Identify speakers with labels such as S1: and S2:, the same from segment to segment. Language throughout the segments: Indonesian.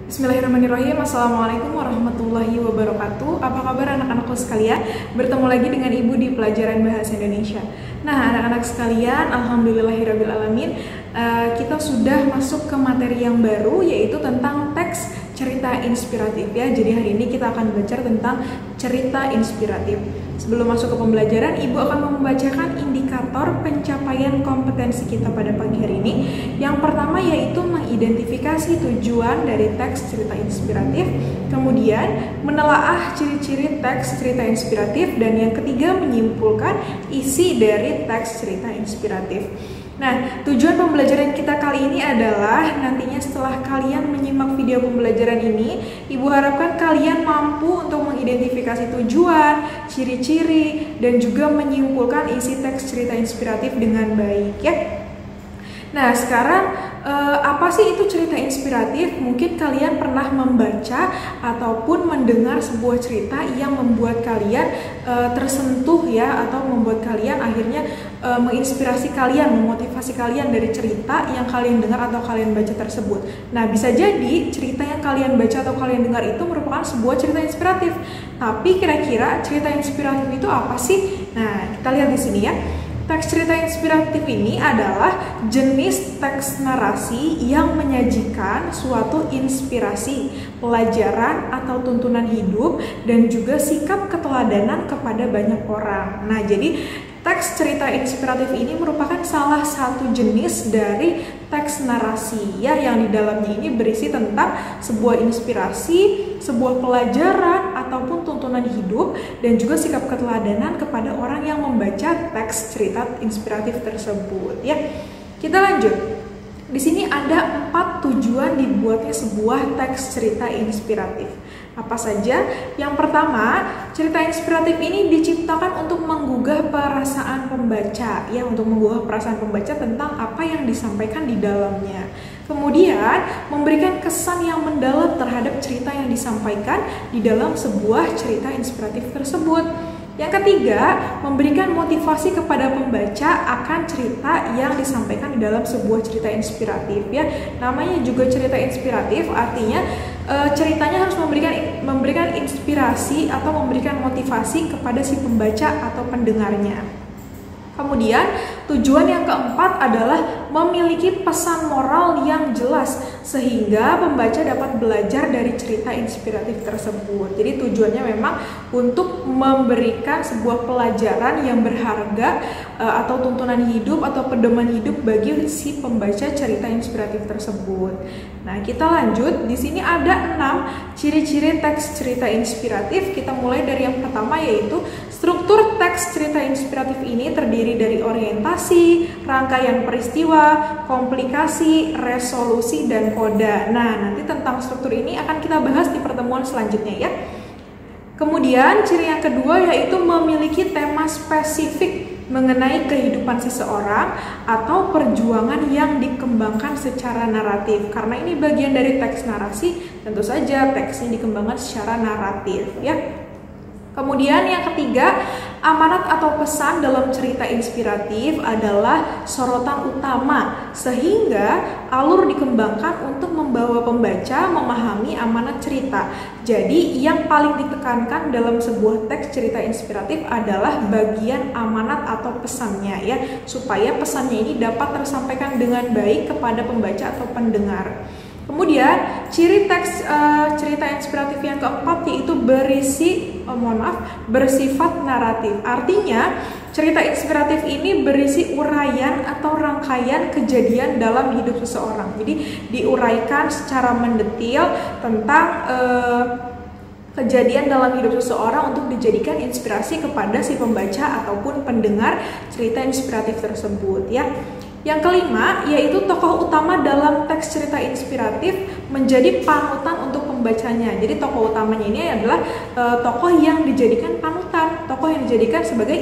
S1: Bismillahirrahmanirrahim. Assalamualaikum warahmatullahi wabarakatuh. Apa kabar anak-anakku sekalian? Bertemu lagi dengan Ibu di pelajaran Bahasa Indonesia. Nah, anak-anak sekalian, alhamdulillahirrabbilalamin, kita sudah masuk ke materi yang baru, yaitu tentang teks cerita inspiratif ya. Jadi hari ini kita akan belajar tentang cerita inspiratif. Sebelum masuk ke pembelajaran, Ibu akan membacakan indikator pencapaian kompetensi kita pada pagi hari ini. Yang pertama yaitu mengidentifikasi tujuan dari teks cerita inspiratif, kemudian menelaah ciri-ciri teks cerita inspiratif, dan yang ketiga menyimpulkan isi dari teks cerita inspiratif. Nah, tujuan pembelajaran kita kali ini adalah nantinya setelah kalian menyimak video pembelajaran ini, Ibu harapkan kalian mampu untuk mengidentifikasi tujuan, ciri-ciri, dan juga menyimpulkan isi teks cerita inspiratif dengan baik ya. Nah, sekarang apa sih itu cerita inspiratif? Mungkin kalian pernah membaca ataupun mendengar sebuah cerita yang membuat kalian tersentuh ya, atau membuat kalian akhirnya menginspirasi kalian, memotivasi kalian dari cerita yang kalian dengar atau kalian baca tersebut. Nah, bisa jadi cerita yang kalian baca atau kalian dengar itu merupakan sebuah cerita inspiratif. Tapi kira-kira cerita inspiratif itu apa sih? Nah, kita lihat di sini ya. Teks cerita inspiratif ini adalah jenis teks narasi yang menyajikan suatu inspirasi, pelajaran atau tuntunan hidup, dan juga sikap keteladanan kepada banyak orang. Nah, jadi teks cerita inspiratif ini merupakan salah satu jenis dari teks narasi ya, yang di dalamnya ini berisi tentang sebuah inspirasi, sebuah pelajaran ataupun tuntunan hidup, dan juga sikap keteladanan kepada orang yang membaca teks cerita inspiratif tersebut ya. Kita lanjut. Di sini ada 4 tujuan dibuatnya sebuah teks cerita inspiratif. Apa saja? Yang pertama, cerita inspiratif ini diciptakan untuk menggugah perasaan pembaca ya, untuk menggugah perasaan pembaca tentang apa yang disampaikan di dalamnya. Kemudian, memberikan kesan yang mendalam terhadap cerita yang disampaikan di dalam sebuah cerita inspiratif tersebut. Yang ketiga, memberikan motivasi kepada pembaca akan cerita yang disampaikan di dalam sebuah cerita inspiratif ya. Namanya juga cerita inspiratif, artinya ceritanya harus memberikan inspirasi atau memberikan motivasi kepada si pembaca atau pendengarnya. Kemudian, tujuan yang keempat adalah memiliki pesan moral yang jelas sehingga pembaca dapat belajar dari cerita inspiratif tersebut. Jadi tujuannya memang untuk memberikan sebuah pelajaran yang berharga atau tuntunan hidup atau pedoman hidup bagi si pembaca cerita inspiratif tersebut. Nah, kita lanjut. Di sini ada 6 ciri-ciri teks cerita inspiratif. Kita mulai dari yang pertama, yaitu struktur teks cerita inspiratif ini terdiri dari orientasi, rangkaian peristiwa, komplikasi, resolusi, dan koda. Nah, nanti tentang struktur ini akan kita bahas di pertemuan selanjutnya ya. Kemudian ciri yang kedua yaitu memiliki tema spesifik mengenai kehidupan seseorang atau perjuangan yang dikembangkan secara naratif. Karena ini bagian dari teks narasi, tentu saja teksnya dikembangkan secara naratif ya. Kemudian yang ketiga, amanat atau pesan dalam cerita inspiratif adalah sorotan utama, sehingga alur dikembangkan untuk membawa pembaca memahami amanat cerita. Jadi yang paling ditekankan dalam sebuah teks cerita inspiratif adalah bagian amanat atau pesannya ya, supaya pesannya ini dapat tersampaikan dengan baik kepada pembaca atau pendengar. Kemudian ciri teks cerita inspiratif yang keempat yaitu bersifat naratif. Artinya cerita inspiratif ini berisi uraian atau rangkaian kejadian dalam hidup seseorang. Jadi diuraikan secara mendetil tentang kejadian dalam hidup seseorang untuk dijadikan inspirasi kepada si pembaca ataupun pendengar cerita inspiratif tersebut ya. Yang kelima, yaitu tokoh utama dalam teks cerita inspiratif menjadi panutan untuk pembacanya. Jadi tokoh utamanya ini adalah tokoh yang dijadikan panutan, tokoh yang dijadikan sebagai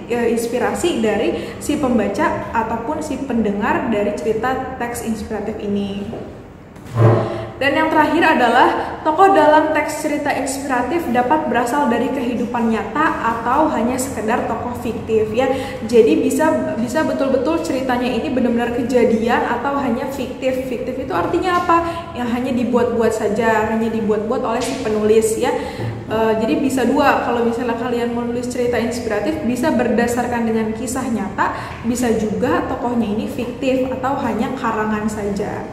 S1: inspirasi dari si pembaca ataupun si pendengar dari cerita teks inspiratif ini. Dan yang terakhir adalah tokoh dalam teks cerita inspiratif dapat berasal dari kehidupan nyata atau hanya sekedar tokoh fiktif ya. Jadi bisa betul-betul ceritanya ini benar-benar kejadian atau hanya fiktif. Fiktif itu artinya apa? Yang hanya dibuat-buat saja, hanya dibuat-buat oleh si penulis ya. Jadi bisa dua, kalau misalnya kalian menulis cerita inspiratif bisa berdasarkan dengan kisah nyata, bisa juga tokohnya ini fiktif atau hanya karangan saja.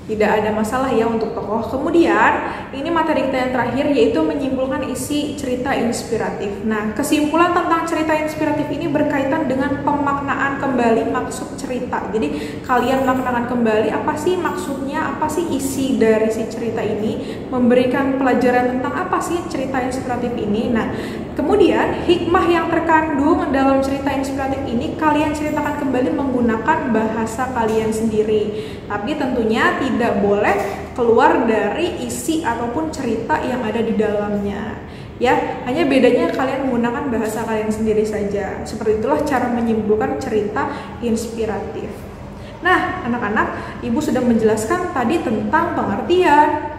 S1: Tidak ada masalah ya untuk tokoh. Kemudian ini materi kita yang terakhir, yaitu menyimpulkan isi cerita inspiratif. Nah, kesimpulan tentang cerita inspiratif ini berkaitan dengan pemaknaan kembali maksud cerita. Jadi kalian maknakan kembali apa sih maksudnya, apa sih isi dari si cerita ini, memberikan pelajaran tentang apa sih cerita inspiratif ini. Nah, kemudian hikmah yang terkandung dalam cerita inspiratif ini kalian ceritakan kembali menggunakan bahasa kalian sendiri. Tapi tentunya tidak boleh keluar dari isi ataupun cerita yang ada di dalamnya. Ya, hanya bedanya kalian menggunakan bahasa kalian sendiri saja. Seperti itulah cara menyimpulkan cerita inspiratif. Nah, anak-anak, Ibu sudah menjelaskan tadi tentang pengertian,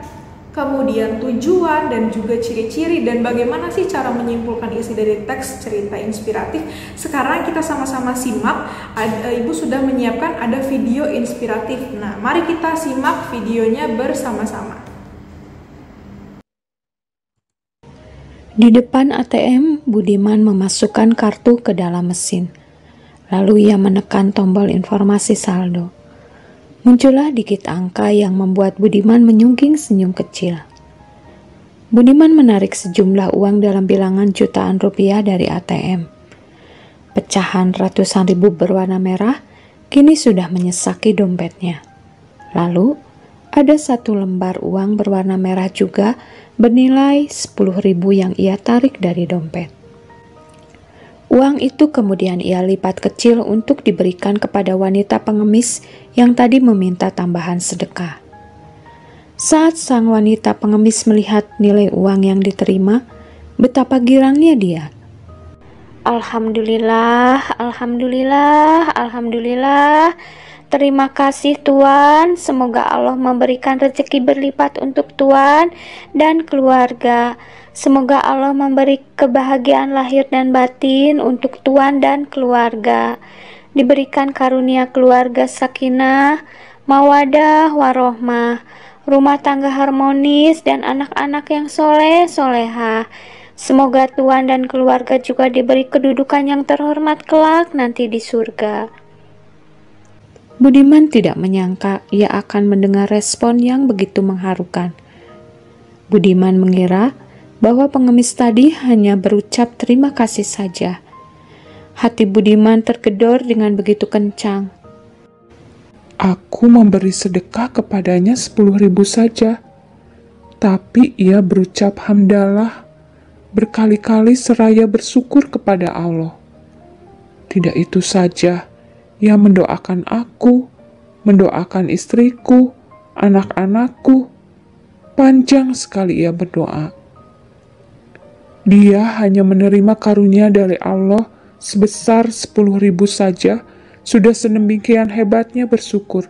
S1: kemudian tujuan dan juga ciri-ciri dan bagaimana sih cara menyimpulkan isi dari teks cerita inspiratif. Sekarang kita sama-sama simak. Ibu sudah menyiapkan ada video inspiratif. Nah, mari kita simak videonya bersama-sama.
S2: Di depan ATM, Budiman memasukkan kartu ke dalam mesin. Lalu ia menekan tombol informasi saldo. Muncullah dikit angka yang membuat Budiman menyungging senyum kecil. Budiman menarik sejumlah uang dalam bilangan jutaan rupiah dari ATM. Pecahan ratusan ribu berwarna merah kini sudah menyesaki dompetnya. Lalu, ada satu lembar uang berwarna merah juga bernilai 10.000 yang ia tarik dari dompet. Uang itu kemudian ia lipat kecil untuk diberikan kepada wanita pengemis yang tadi meminta tambahan sedekah. Saat sang wanita pengemis melihat nilai uang yang diterima, betapa girangnya dia. Alhamdulillah, alhamdulillah, alhamdulillah. Terima kasih Tuan, semoga Allah memberikan rezeki berlipat untuk Tuan dan keluarga. Semoga Allah memberi kebahagiaan lahir dan batin untuk Tuan dan keluarga. Diberikan karunia keluarga sakinah, mawadah, warohmah, rumah tangga harmonis dan anak-anak yang soleh-solehah. Semoga Tuan dan keluarga juga diberi kedudukan yang terhormat kelak nanti di surga. Budiman tidak menyangka ia akan mendengar respon yang begitu mengharukan. Budiman mengira bahwa pengemis tadi hanya berucap terima kasih saja. Hati Budiman tergedor dengan begitu kencang.
S3: Aku memberi sedekah kepadanya 10.000 saja. Tapi ia berucap hamdalah berkali-kali seraya bersyukur kepada Allah. Tidak itu saja, ia mendoakan aku, mendoakan istriku, anak-anakku. Panjang sekali ia berdoa. Dia hanya menerima karunia dari Allah sebesar 10.000 saja, sudah sedemikian hebatnya bersyukur.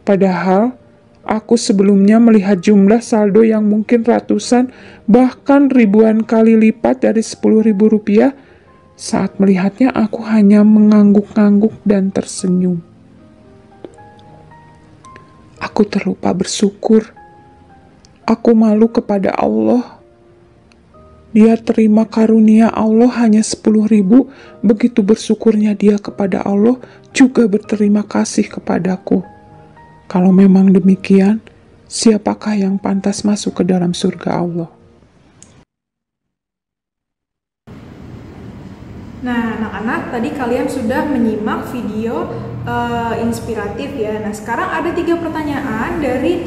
S3: Padahal, aku sebelumnya melihat jumlah saldo yang mungkin ratusan, bahkan ribuan kali lipat dari 10.000 rupiah. Saat melihatnya, aku hanya mengangguk-angguk dan tersenyum. Aku terlupa bersyukur. Aku malu kepada Allah. Dia terima karunia Allah hanya 10.000, begitu bersyukurnya dia kepada Allah, juga berterima kasih kepadaku. Kalau memang demikian, siapakah yang pantas masuk ke dalam surga Allah?
S1: Nah, anak-anak, tadi kalian sudah menyimak video inspiratif ya. Nah, sekarang ada 3 pertanyaan dari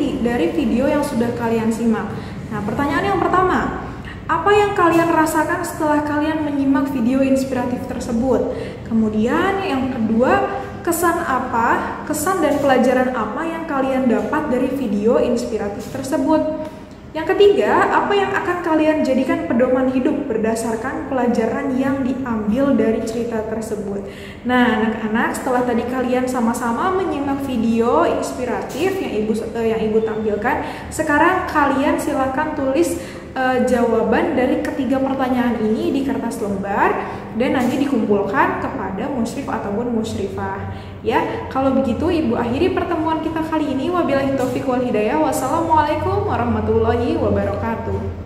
S1: video yang sudah kalian simak. Nah, pertanyaan yang pertama, apa yang kalian rasakan setelah kalian menyimak video inspiratif tersebut? Kemudian yang kedua, kesan dan pelajaran apa yang kalian dapat dari video inspiratif tersebut? Yang ketiga, apa yang akan kalian jadikan pedoman hidup berdasarkan pelajaran yang diambil dari cerita tersebut. Nah, anak-anak, setelah tadi kalian sama-sama menyimak video inspiratif yang ibu tampilkan, sekarang kalian silakan tulis jawaban dari ketiga pertanyaan ini di kertas lembar dan nanti dikumpulkan kepada musyrif ataupun musyrifah. Ya, kalau begitu ibu akhiri pertemuan kita kali ini. Wabillahi taufiq wal hidayah. Wassalamualaikum warahmatullahi wabarakatuh.